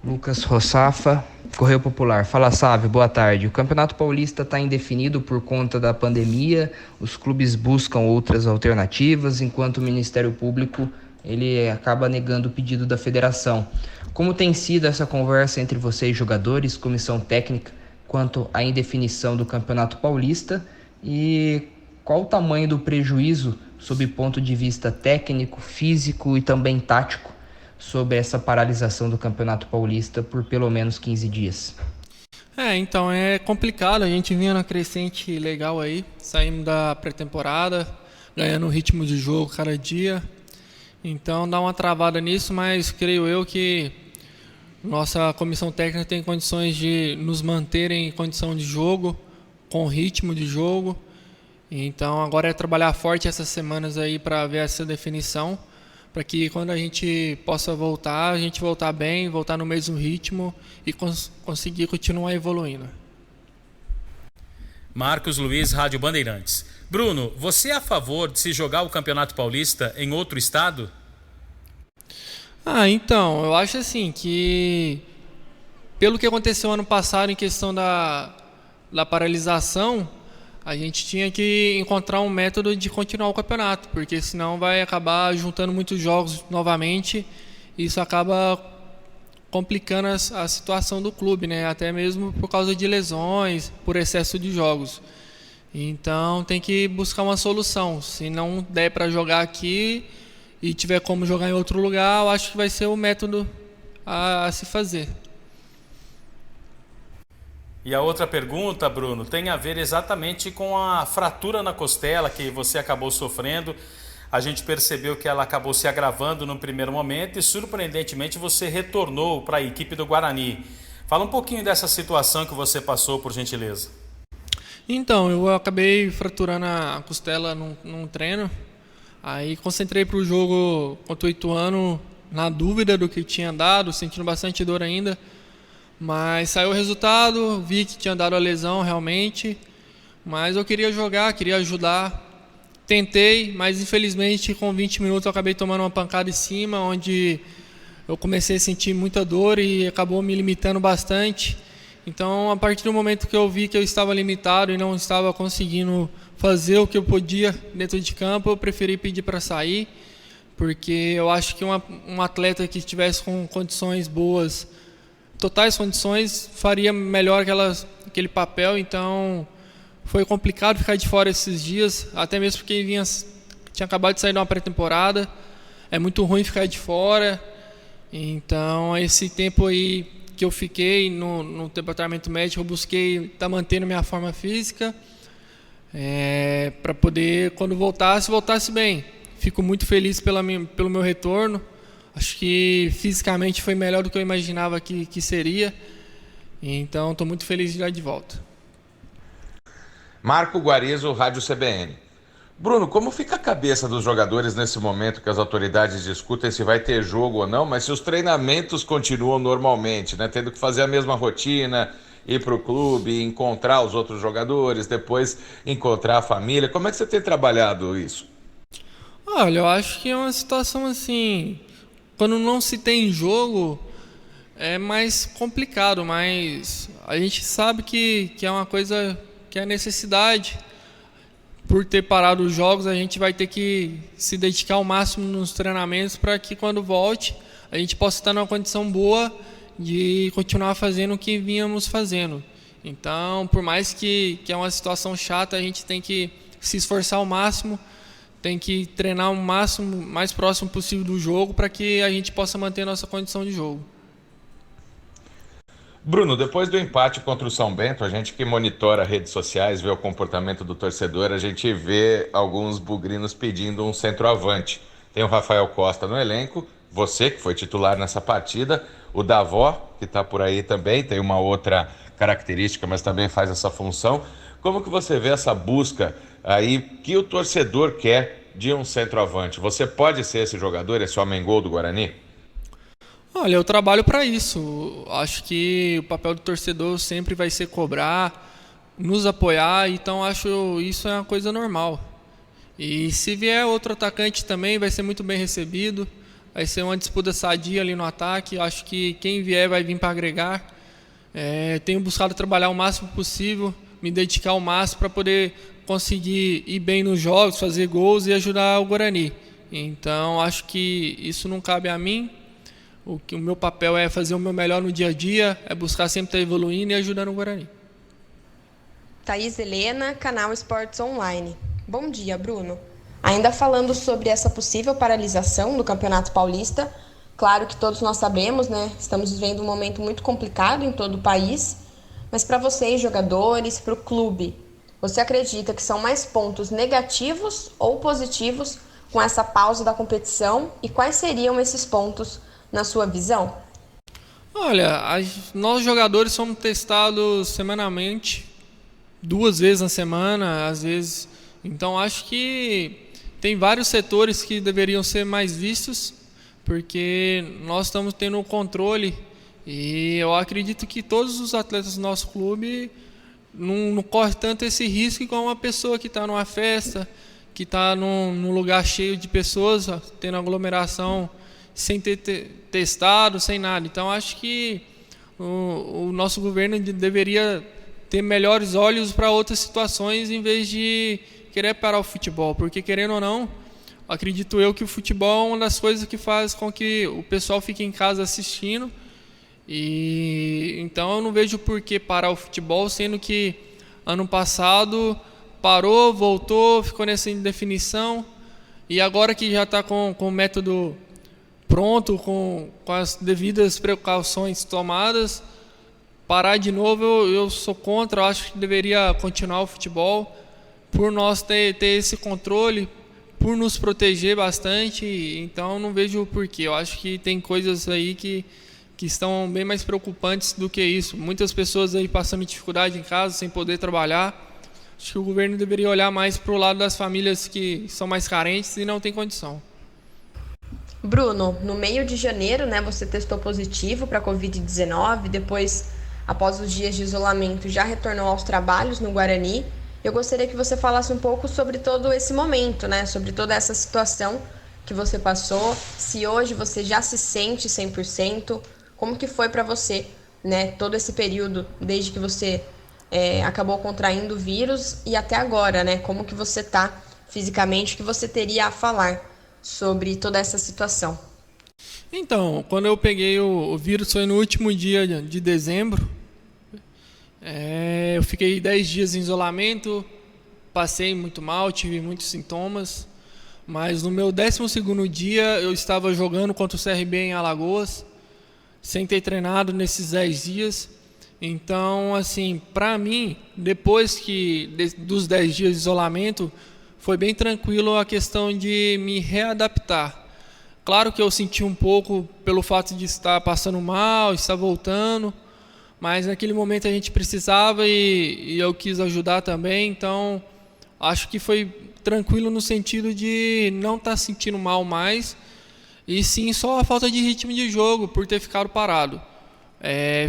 Lucas Rossafa, Correio Popular. Fala, Sávio, boa tarde. O Campeonato Paulista está indefinido por conta da pandemia, os clubes buscam outras alternativas, enquanto o Ministério Público ele acaba negando o pedido da federação. Como tem sido essa conversa entre vocês, jogadores, comissão técnica, quanto à indefinição do Campeonato Paulista e qual o tamanho do prejuízo sob ponto de vista técnico, físico e também tático sobre essa paralisação do Campeonato Paulista por pelo menos 15 dias? Então é complicado, a gente vinha na crescente legal aí, saímos da pré-temporada, ganhando o ritmo de jogo cada dia, então dá uma travada nisso, mas creio eu que nossa comissão técnica tem condições de nos manter em condição de jogo, com ritmo de jogo, então agora é trabalhar forte essas semanas aí para ver essa definição, para que quando a gente possa voltar, a gente voltar bem, voltar no mesmo ritmo e conseguir continuar evoluindo. Marcos Luiz, Rádio Bandeirantes. Bruno, você é a favor de se jogar o Campeonato Paulista em outro estado? Então, eu acho assim que pelo que aconteceu ano passado em questão da paralisação, a gente tinha que encontrar um método de continuar o campeonato, porque senão vai acabar juntando muitos jogos novamente e isso acaba complicando a situação do clube, né? Até mesmo por causa de lesões, por excesso de jogos. Então tem que buscar uma solução. Se não der para jogar aqui e tiver como jogar em outro lugar, eu acho que vai ser o método a se fazer. E a outra pergunta, Bruno, tem a ver exatamente com a fratura na costela que você acabou sofrendo. A gente percebeu que ela acabou se agravando no primeiro momento e, surpreendentemente, você retornou para a equipe do Guarani. Fala um pouquinho dessa situação que você passou, por gentileza. Então, eu acabei fraturando a costela num treino. Aí concentrei para o jogo contra o Ituano na dúvida do que tinha dado, sentindo bastante dor ainda. Mas saiu o resultado, vi que tinha dado a lesão realmente, mas eu queria jogar, queria ajudar. Tentei, mas infelizmente com 20 minutos eu acabei tomando uma pancada em cima, onde eu comecei a sentir muita dor e acabou me limitando bastante. Então, a partir do momento que eu vi que eu estava limitado e não estava conseguindo fazer o que eu podia dentro de campo, eu preferi pedir para sair, porque eu acho que um atleta que estivesse com condições boas, totais condições, faria melhor aquele papel. Então foi complicado ficar de fora esses dias, até mesmo porque tinha acabado de sair de uma pré-temporada, é muito ruim ficar de fora. Então esse tempo aí que eu fiquei no departamento médico, eu busquei estar mantendo minha forma física, para poder, quando voltasse bem. Fico muito feliz pelo meu retorno. Acho que fisicamente foi melhor do que eu imaginava que seria. Então, estou muito feliz de estar de volta. Marco Guarizo, Rádio CBN. Bruno, como fica a cabeça dos jogadores nesse momento que as autoridades discutem se vai ter jogo ou não, mas se os treinamentos continuam normalmente, né? Tendo que fazer a mesma rotina, ir para o clube, encontrar os outros jogadores, depois encontrar a família. Como é que você tem trabalhado isso? Olha, eu acho que é uma situação assim, quando não se tem jogo, é mais complicado, mas a gente sabe que é uma coisa que é necessidade. Por ter parado os jogos, a gente vai ter que se dedicar ao máximo nos treinamentos para que quando volte, a gente possa estar numa condição boa de continuar fazendo o que vínhamos fazendo. Então, por mais que é uma situação chata, a gente tem que se esforçar ao máximo, tem que treinar o máximo, mais próximo possível do jogo para que a gente possa manter a nossa condição de jogo. Bruno, depois do empate contra o São Bento, a gente que monitora redes sociais, vê o comportamento do torcedor, a gente vê alguns bugrinos pedindo um centroavante. Tem o Rafael Costa no elenco, você que foi titular nessa partida, o Davó, que está por aí também, tem uma outra característica, mas também faz essa função. Como que você vê essa busca aí que o torcedor quer de um centroavante? Você pode ser esse jogador, esse homem-gol do Guarani? Olha, eu trabalho para isso. Acho que o papel do torcedor sempre vai ser cobrar, nos apoiar, então acho isso é uma coisa normal. E se vier outro atacante também, vai ser muito bem recebido. vai ser uma disputa sadia ali no ataque. Acho que quem vier vai vir para agregar. Tenho buscado trabalhar o máximo possível, me dedicar ao máximo para poder conseguir ir bem nos jogos, fazer gols e ajudar o Guarani. Então, acho que isso não cabe a mim. O meu papel é fazer o meu melhor no dia a dia, é buscar sempre estar evoluindo e ajudando o Guarani. Thaís Helena, canal Esportes Online. Bom dia, Bruno. Ainda falando sobre essa possível paralisação do Campeonato Paulista, claro que todos nós sabemos, né? Estamos vivendo um momento muito complicado em todo o país, mas para vocês, jogadores, para o clube, você acredita que são mais pontos negativos ou positivos com essa pausa da competição e quais seriam esses pontos na sua visão? Olha, nós jogadores somos testados semanalmente, 2 vezes na semana, às vezes. Então acho que tem vários setores que deveriam ser mais vistos, porque nós estamos tendo o controle e eu acredito que todos os atletas do nosso clube não correm tanto esse risco como uma pessoa que está numa festa, que está num lugar cheio de pessoas, tendo aglomeração sem ter testado, sem nada. Então acho que o nosso governo deveria ter melhores olhos para outras situações em vez de querer parar o futebol, porque querendo ou não, acredito eu que o futebol é uma das coisas que faz com que o pessoal fique em casa assistindo, e então eu não vejo por que parar o futebol, sendo que ano passado parou, voltou, ficou nessa indefinição, e agora que já está com o método pronto, com as devidas precauções tomadas, parar de novo eu sou contra. Eu acho que deveria continuar o futebol, por nós ter esse controle, por nos proteger bastante. Então não vejo o porquê. Eu acho que tem coisas aí que estão bem mais preocupantes do que isso. Muitas pessoas aí passando dificuldade em casa, sem poder trabalhar. Acho que o governo deveria olhar mais para o lado das famílias que são mais carentes e não têm condição. Bruno, no meio de janeiro, né, você testou positivo para a Covid-19, depois, após os dias de isolamento, já retornou aos trabalhos no Guarani. Eu gostaria que você falasse um pouco sobre todo esse momento, né, sobre toda essa situação que você passou, se hoje você já se sente 100%, como que foi para você, né, todo esse período, desde que você acabou contraindo o vírus e até agora, né, como que você está fisicamente, o que você teria a falar sobre toda essa situação? Então, quando eu peguei o vírus foi no último dia de dezembro. Eu fiquei 10 dias em isolamento, passei muito mal, tive muitos sintomas, mas no meu 12º dia eu estava jogando contra o CRB em Alagoas, sem ter treinado nesses 10 dias. Então, assim, para mim, depois dos 10 dias de isolamento, foi bem tranquilo a questão de me readaptar. Claro que eu senti um pouco pelo fato de estar passando mal, estar voltando, mas naquele momento a gente precisava e eu quis ajudar também, então acho que foi tranquilo no sentido de não estar sentindo mal mais, e sim só a falta de ritmo de jogo por ter ficado parado.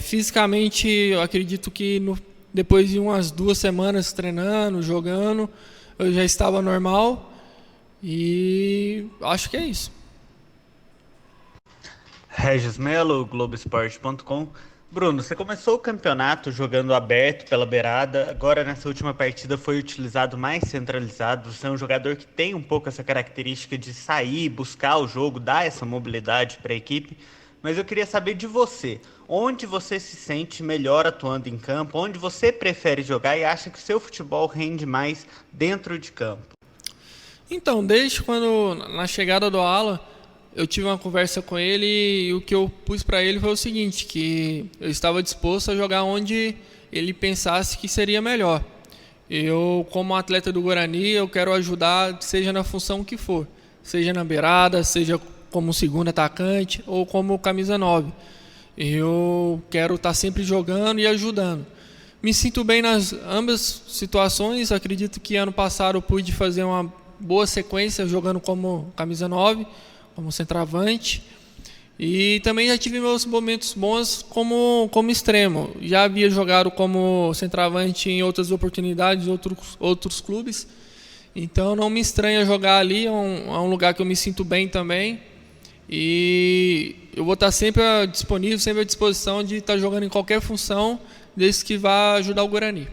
Fisicamente, eu acredito que depois de umas 2 semanas treinando, jogando, eu já estava normal e acho que é isso. Regis Melo, Globoesporte.com. Bruno, você começou o campeonato jogando aberto pela beirada, agora nessa última partida foi utilizado mais centralizado. Você é um jogador que tem um pouco essa característica de sair, buscar o jogo, dar essa mobilidade para a equipe, mas eu queria saber de você, onde você se sente melhor atuando em campo, onde você prefere jogar e acha que o seu futebol rende mais dentro de campo? Então, desde quando, na chegada do Alan, eu tive uma conversa com ele e o que eu pus para ele foi o seguinte, que eu estava disposto a jogar onde ele pensasse que seria melhor. Eu, como atleta do Guarani, eu quero ajudar, seja na função que for, seja na beirada, seja como segundo atacante ou como camisa 9. Eu quero estar sempre jogando e ajudando. Me sinto bem nas ambas situações. Acredito que ano passado eu pude fazer uma boa sequência jogando como camisa 9, como centroavante. E também já tive meus momentos bons como extremo. Já havia jogado como centroavante em outras oportunidades, outros clubes. Então não me estranha jogar ali, é um lugar que eu me sinto bem também. E eu vou estar sempre disponível, sempre à disposição de estar jogando em qualquer função, desde que vá ajudar o Guarani.